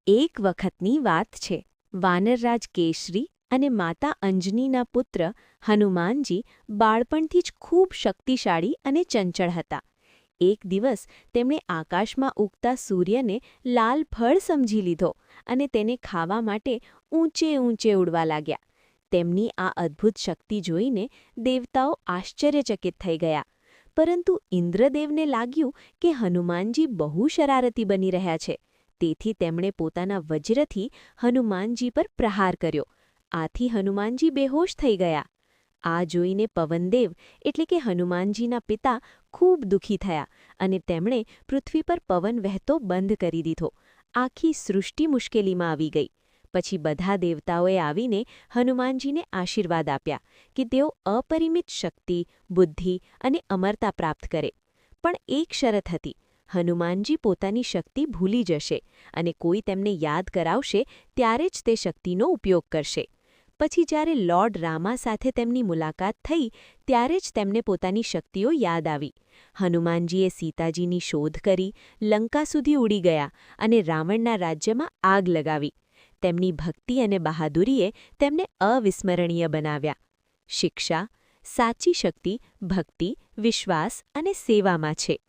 એક વખતની વાત છે. વાનરરાજ કેશરી અને માતા અંજનીના પુત્ર હનુમાનજી બાળપણથી જ ખૂબ શક્તિશાળી અને ચંચળ હતા. એક દિવસ તેમણે આકાશમાં ઉગતા સૂર્યને લાલ ફળ સમજી લીધો અને તેને ખાવા માટે ઊંચે ઊંચે ઉડવા લાગ્યા. તેમની આ અદ્ભુત શક્તિ જોઈને દેવતાઓ આશ્ચર્યચકિત થઈ ગયા. પરંતુ ઇન્દ્રદેવને લાગ્યું કે હનુમાનજી બહુ શરારતી બની રહ્યા છે. તેથી તેમણે પોતાના વજ્રથી હનુમાનજી પર પ્રહાર કર્યો. આથી હનુમાનજી બેહોશ થઈ ગયા. આ જોઈને પવનદેવ એટલે કે હનુમાનજીના પિતા ખૂબ દુઃખી થયા અને તેમણે પૃથ્વી પર પવન વહેતો બંધ કરી દીધો. આખી સૃષ્ટિ મુશ્કેલીમાં આવી ગઈ. પછી બધા દેવતાઓએ આવીને હનુમાનજીને આશીર્વાદ આપ્યા કે તેઓ અપરિમિત શક્તિ, બુદ્ધિ અને અમરતા પ્રાપ્ત કરે. પણ એક શરત હતી. હનુમાનજી પોતાની શક્તિ ભૂલી જશે અને કોઈ તેમને યાદ કરાવશે ત્યારે જ તે શક્તિનો ઉપયોગ કરશે. પછી જ્યારે લોર્ડ રામા સાથે તેમની મુલાકાત થઈ ત્યારે જ તેમને પોતાની શક્તિઓ યાદ આવી. હનુમાનજીએ સીતાજીની શોધ કરી, લંકા સુધી ઉડી ગયા અને રાવણના રાજ્યમાં આગ લગાવી. તેમની ભક્તિ અને બહાદુરીએ તેમને અવિસ્મરણીય બનાવ્યા. શિક્ષા: સાચી શક્તિ ભક્તિ, વિશ્વાસ અને સેવામાં છે.